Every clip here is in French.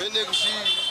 Énergie.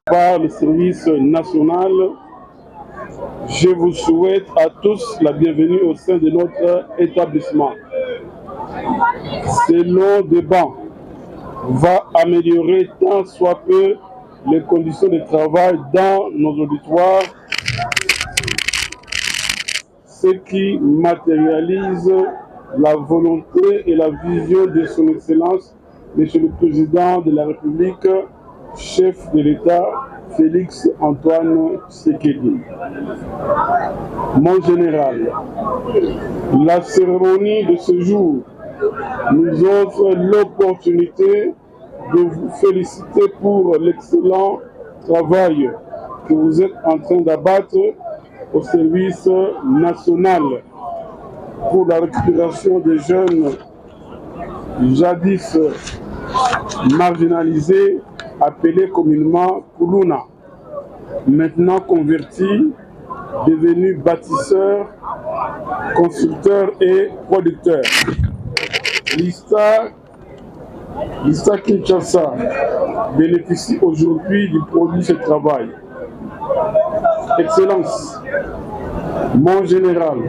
Par le service national, je vous souhaite à tous la bienvenue au sein de notre établissement. Ce long débat va améliorer tant soit peu les conditions de travail dans nos auditoires, ce qui matérialise la volonté et la vision de son Excellence, Monsieur le Président de la République, chef de l'État, Félix Antoine Tshisekedi. Mon général, la cérémonie de ce jour nous offre l'opportunité de vous féliciter pour l'excellent travail que vous êtes en train d'abattre au service national pour la récupération des jeunes jadis marginalisés, appelés communément Kuluna, maintenant convertis, devenus bâtisseurs, constructeurs et producteurs. L'ISTA Kinshasa bénéficie aujourd'hui du produit de ce travail. Excellence, mon général,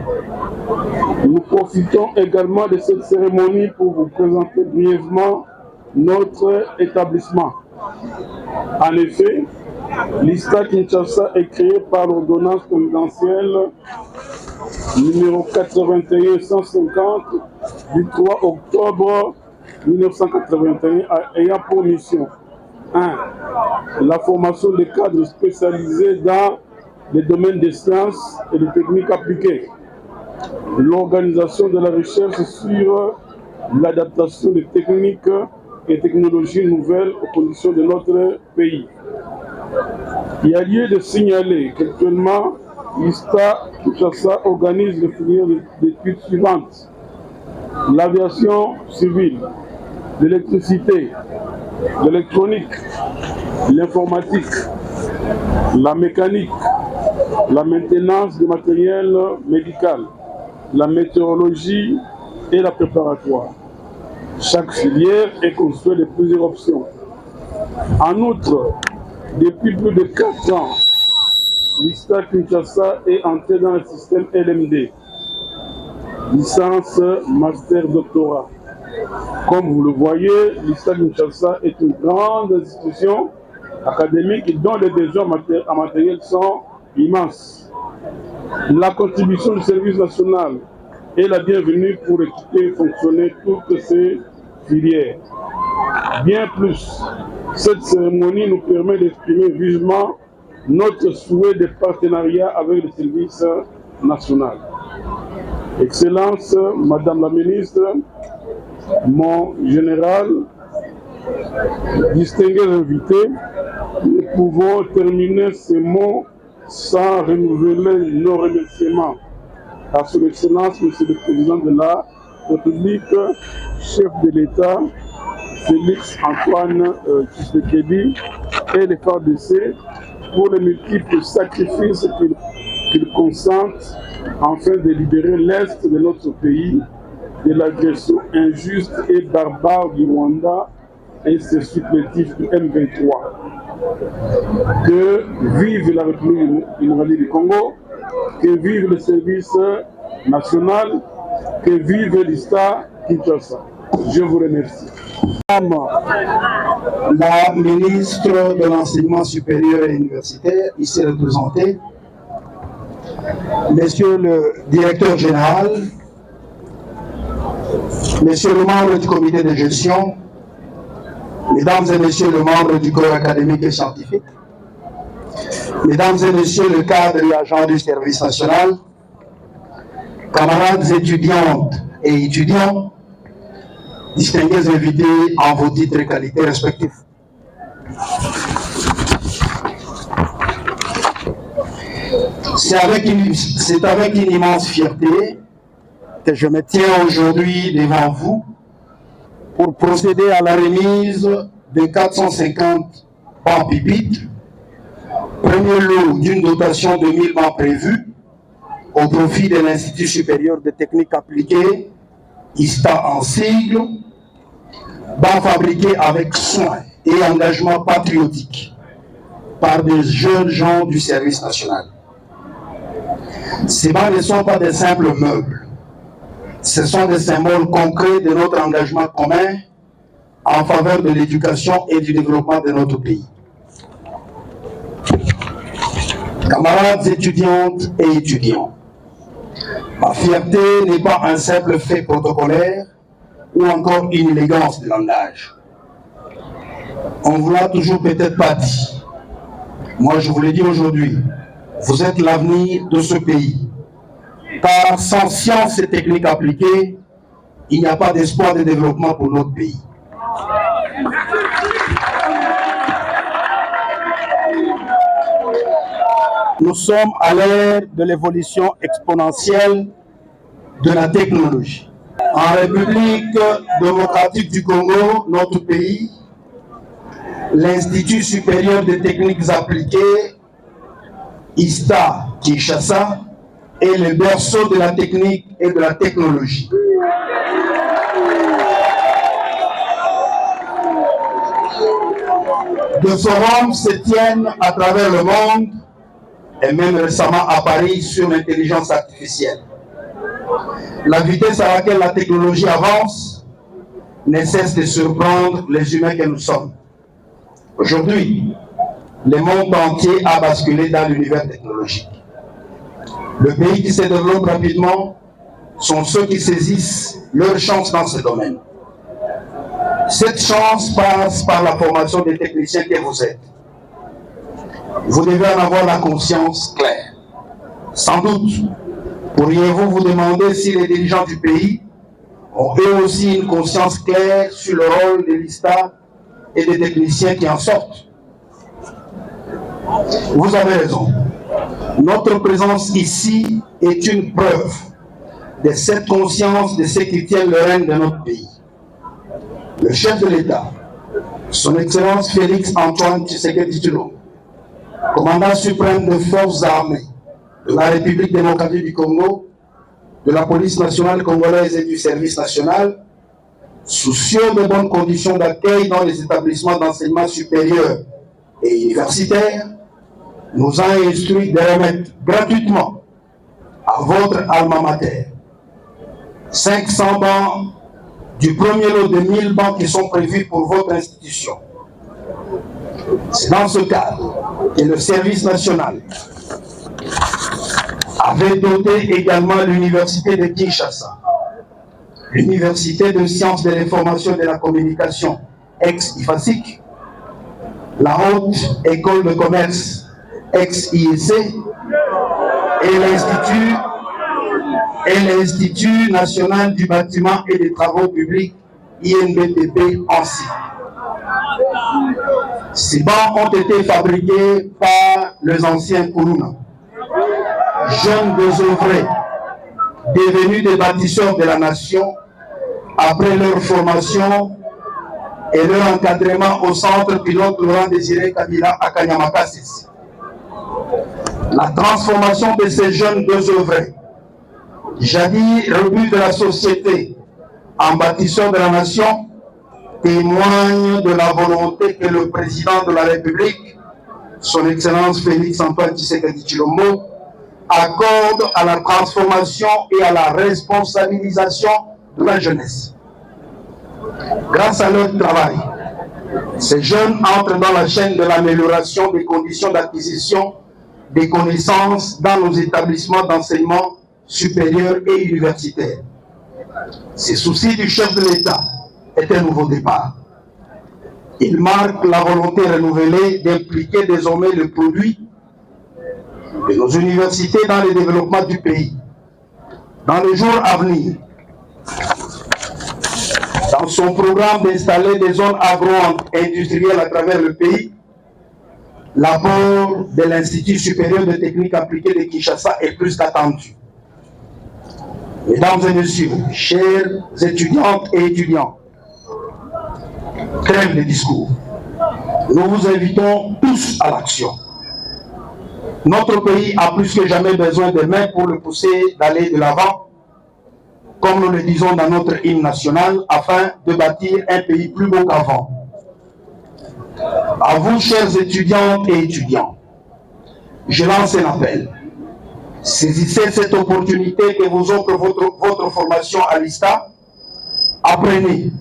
nous profitons également de cette cérémonie pour vous présenter brièvement notre établissement. En effet, l'ISTA Kinshasa est créée par l'ordonnance présidentielle numéro 81-150 du 3 octobre 1981 ayant pour mission 1. La formation des cadres spécialisés dans les domaines des sciences et des techniques appliquées, l'organisation de la recherche sur l'adaptation des techniques et technologies nouvelles aux conditions de notre pays. Il y a lieu de signaler qu'actuellement, l'ISTA Kinshasa organise les filières d'études suivantes: l'aviation civile, l'électricité, l'électronique, l'informatique, la mécanique, la maintenance du matériel médical, la météorologie et la préparatoire. Chaque filière est construite de plusieurs options. En outre, depuis plus de 4 ans, l'ISTA Kinshasa est entré dans le système LMD, licence, master, doctorat. Comme vous le voyez, l'ISTA Kinshasa est une grande institution académique dont les besoins en matériel sont immenses. La contribution du service national est la bienvenue pour équiper et fonctionner toutes ces filières. Bien plus, cette cérémonie nous permet d'exprimer vivement notre souhait de partenariat avec le service national. Excellence, Madame la Ministre, mon général, distingués invités, nous pouvons terminer ces mots sans renouveler nos remerciements à son Excellence, Monsieur le Président de la République, chef de l'État, Félix Antoine Tshisekedi et les FARDC pour les multiples sacrifices qu'ils consentent afin de libérer l'Est de notre pays de l'agression injuste et barbare du Rwanda et ses supplétifs du M23. Que vive la République démocratique du Congo, que vive le service national, que vive l'ISTA Kinshasa. Je vous remercie. La ministre de l'Enseignement supérieur et universitaire, ici représentée, Monsieur le directeur général, Monsieur le membre du comité de gestion, Mesdames et Messieurs les membres du corps académique et scientifique, Mesdames et Messieurs le cadre et agents du service national, camarades étudiantes et étudiants, distingués invités en vos titres et qualités respectifs. C'est avec une immense fierté que je me tiens aujourd'hui devant vous pour procéder à la remise de 450 bancs pupitres, premier lot d'une dotation de 1000 bancs prévus au profit de l'Institut supérieur de techniques appliquées, ISTA en sigle, bancs fabriqués avec soin et engagement patriotique par des jeunes gens du service national. Ces bancs ne sont pas des simples meubles, ce sont des symboles concrets de notre engagement commun en faveur de l'éducation et du développement de notre pays. Camarades étudiantes et étudiants, ma fierté n'est pas un simple fait protocolaire ou encore une élégance de langage. On ne vous l'a toujours peut-être pas dit. Moi, je vous l'ai dit aujourd'hui, vous êtes l'avenir de ce pays. Car sans sciences et techniques appliquées, il n'y a pas d'espoir de développement pour notre pays. Nous sommes à l'ère de l'évolution exponentielle de la technologie. En République démocratique du Congo, notre pays, l'Institut supérieur des techniques appliquées, ISTA Kinshasa, est le berceau de la technique et de la technologie. Des forums se tiennent à travers le monde et même récemment à Paris sur l'intelligence artificielle. La vitesse à laquelle la technologie avance ne cesse de surprendre les humains que nous sommes. Aujourd'hui, le monde entier a basculé dans l'univers technologique. Le pays qui se développe rapidement sont ceux qui saisissent leur chance dans ce domaine. Cette chance passe par la formation des techniciens que vous êtes. Vous devez en avoir la conscience claire. Sans doute, pourriez-vous vous demander si les dirigeants du pays ont eux aussi une conscience claire sur le rôle de l'ISTA et des techniciens qui en sortent. Vous avez raison. Notre présence ici est une preuve de cette conscience de ce qui tient le règne de notre pays. Le chef de l'État, son Excellence Félix Antoine Tshisekedi Tshilombo, commandant suprême des forces armées de la République démocratique du Congo, de la police nationale congolaise et du service national, soucieux de bonnes conditions d'accueil dans les établissements d'enseignement supérieur et universitaire, nous a instruit de remettre gratuitement à votre alma mater 500 bancs du premier lot de 1000 bancs qui sont prévus pour votre institution. C'est dans ce cadre que le service national avait doté également l'université de Kinshasa, l'université de sciences de l'information et de la communication ex-IFASIC, la haute école de commerce ex-IEC et l'Institut national du bâtiment et des travaux publics INBTP ANSI. Ces bancs ont été fabriqués par les anciens Kourouna, jeunes désœuvrés, devenus des bâtisseurs de la nation après leur formation et leur encadrement au centre pilote Laurent Désiré Kabila à Kanyamakassis. La transformation de ces jeunes désœuvrés, jadis rebuts de la société en bâtisseurs de la nation, témoigne de la volonté que le président de la République, son Excellence Félix Antoine Tshisekedi Tshilombo, accorde à la transformation et à la responsabilisation de la jeunesse. Grâce à leur travail, ces jeunes entrent dans la chaîne de l'amélioration des conditions d'acquisition des connaissances dans nos établissements d'enseignement supérieur et universitaire. Ces soucis du chef de l'État est un nouveau départ. Il marque la volonté renouvelée d'impliquer désormais le produit de nos universités dans le développement du pays. Dans les jours à venir, dans son programme d'installer des zones agro-industrielles à travers le pays, l'apport de l'Institut supérieur de technique appliquée de Kinshasa est plus qu'attendu. Mesdames et messieurs, chers étudiantes et étudiants, trêve de discours. Nous vous invitons tous à l'action. Notre pays a plus que jamais besoin de mains pour le pousser d'aller de l'avant, comme nous le disons dans notre hymne national, afin de bâtir un pays plus beau qu'avant. À vous, chers étudiantes et étudiants, je lance un appel. Saisissez cette opportunité que vous offre votre formation à l'ISTA. Apprenez,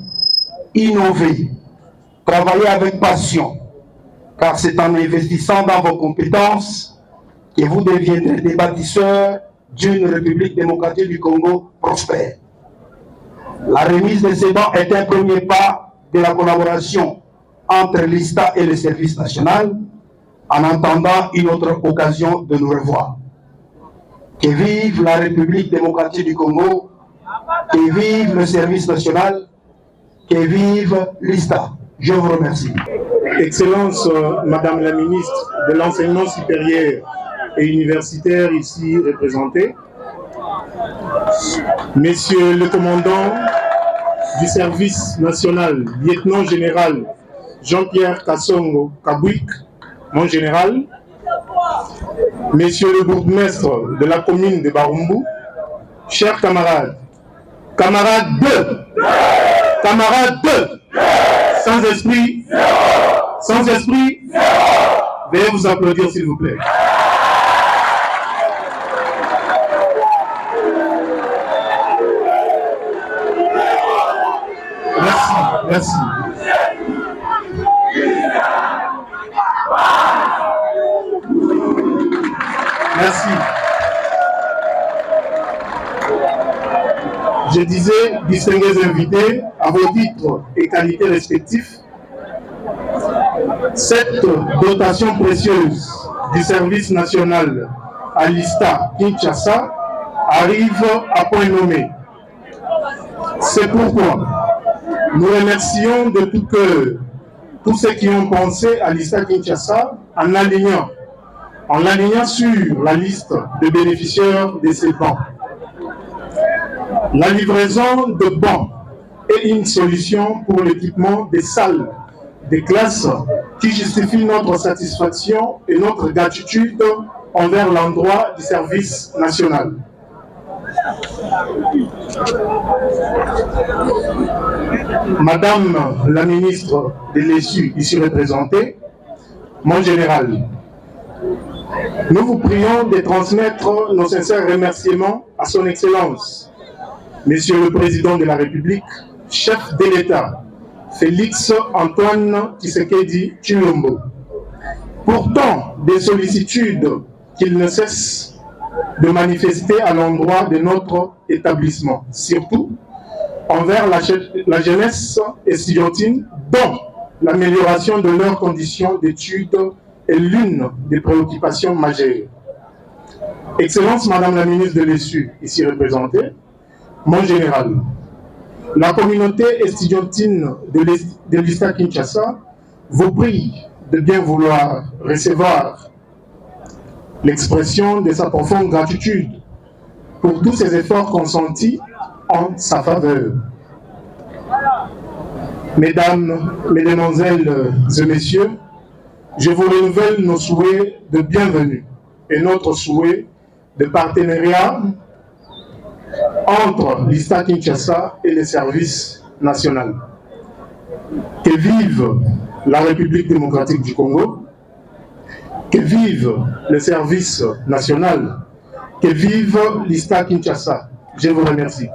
innovez, travaillez avec passion, car c'est en investissant dans vos compétences que vous deviendrez des bâtisseurs d'une République démocratique du Congo prospère. La remise de ces bancs est un premier pas de la collaboration entre l'ISTA et le service national, en attendant une autre occasion de nous revoir. Que vive la République démocratique du Congo, que vive le service national, que vive l'ISTA. Je vous remercie. Excellence, Madame la Ministre de l'Enseignement supérieur et universitaire ici représentée, Monsieur le Commandant du service national, Lieutenant général Jean-Pierre Kassongo Kabouik, mon général, Monsieur le bourgmestre de la commune de Barumbu, chers camarades, camarades 2, camarades 2, sans esprit, veuillez vous applaudir s'il vous plaît. Merci, merci. Je disais, distingués invités, à vos titres et qualités respectifs, cette dotation précieuse du service national à l'ISTA Kinshasa arrive à point nommé. C'est pourquoi nous remercions de tout cœur tous ceux qui ont pensé à l'ISTA Kinshasa en l'alignant sur la liste de bénéficiaires de ces bancs. La livraison de bancs est une solution pour l'équipement des salles, des classes qui justifie notre satisfaction et notre gratitude envers l'endroit du service national. Madame la ministre de l'ESU, ici représentée, mon général, nous vous prions de transmettre nos sincères remerciements à son Excellence, Monsieur le Président de la République, chef de l'État, Félix Antoine Tshisekedi Tshilombo. Pourtant, des sollicitudes qu'il ne cesse de manifester à l'endroit de notre établissement, surtout envers la jeunesse estudiantine, dont l'amélioration de leurs conditions d'études est l'une des préoccupations majeures. Excellence Madame la ministre de l'ESU, ici représentée, mon général, la communauté estudiantine de l'ISTA Kinshasa vous prie de bien vouloir recevoir l'expression de sa profonde gratitude pour tous ces efforts consentis en sa faveur. Mesdames, Mesdemoiselles et Messieurs, je vous renouvelle nos souhaits de bienvenue et notre souhait de partenariat entre l'ISTA Kinshasa et les services nationaux. Que vive la République démocratique du Congo, que vive le service national, que vive l'ISTA Kinshasa. Je vous remercie.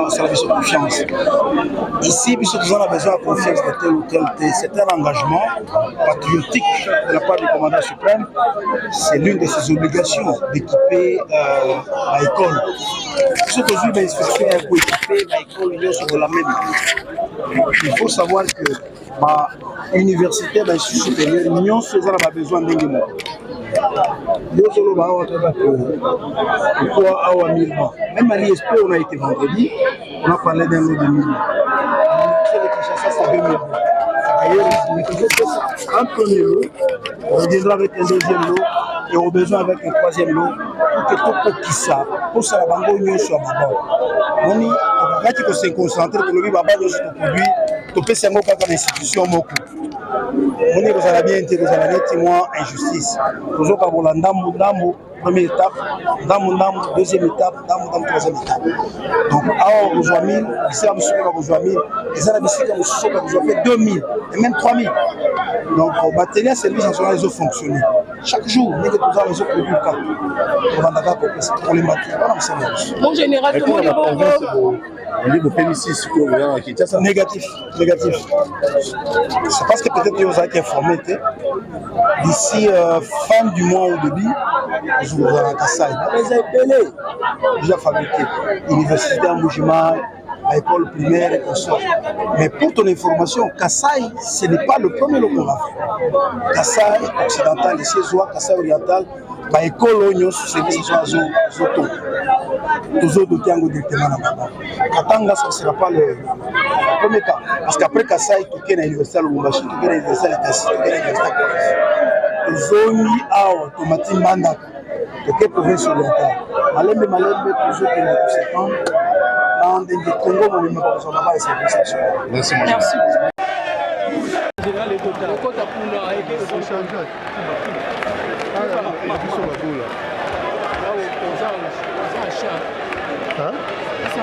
Service de confiance. Ici, nous avons besoin de confiance de tel ou tel. C'est un engagement patriotique de la part du commandant suprême. C'est l'une de ses obligations d'équiper l'école. Ce que j'ai l'instruction est pour équiper l'école sur la même. Il faut savoir que l'université, l'institut supérieur, l'union, c'est a besoin d'un mot. Même à l'ISP, on a été vendredi, on a parlé d'un lot de 1000. C'est 2000. D'ailleurs, un premier lot, on reviendra avec un deuxième lot et on a besoin avec un troisième lot pour que tout le qui ça, pour ça, la banque soit d'abord. On va se concentrer pour le baba de ce produit, tout peut s'en occuper dans l'institution. On est bien intégré, vous allez témoin injustice. Toujours quand vous l'endamez, première étape, deuxième étape, troisième étape. Donc, à vous avez 1000, ici à vous avez 1000, et ça, vous avez 2000, et même 3000. Donc, au bâtiment, service national, ils ont fonctionné. Chaque jour, nous avons les autres produits le cas. Pour les bâtiments, mon général, tout le monde on dit que le négatif. C'est parce que peut-être que vous avez été informé. D'ici fin du mois au début, vous aurez un Kassai. Vous avez déjà fabriqué. Université en Moujima, l'école primaire et tout ça. Mais pour ton information, Kassai, ce n'est pas le premier lot qu'on a fait. Kassai occidental, ici, Kassai oriental, l'école Oignon, service Zoto. Toujours de Tiango directement là-bas. Katanga, ça ne sera pas le premier cas. Parce qu'après Kassai, tu es à l'université de Lubumbashi, tu es à l'université de Kassi, tu es à l'université de Kassi. Zoni a automatique mandat. Tu es province orientale. Malembe, toujours que nous septembre. Dans des Congo, on ne peut pas avoir les services nationaux. Merci. Hein? C'est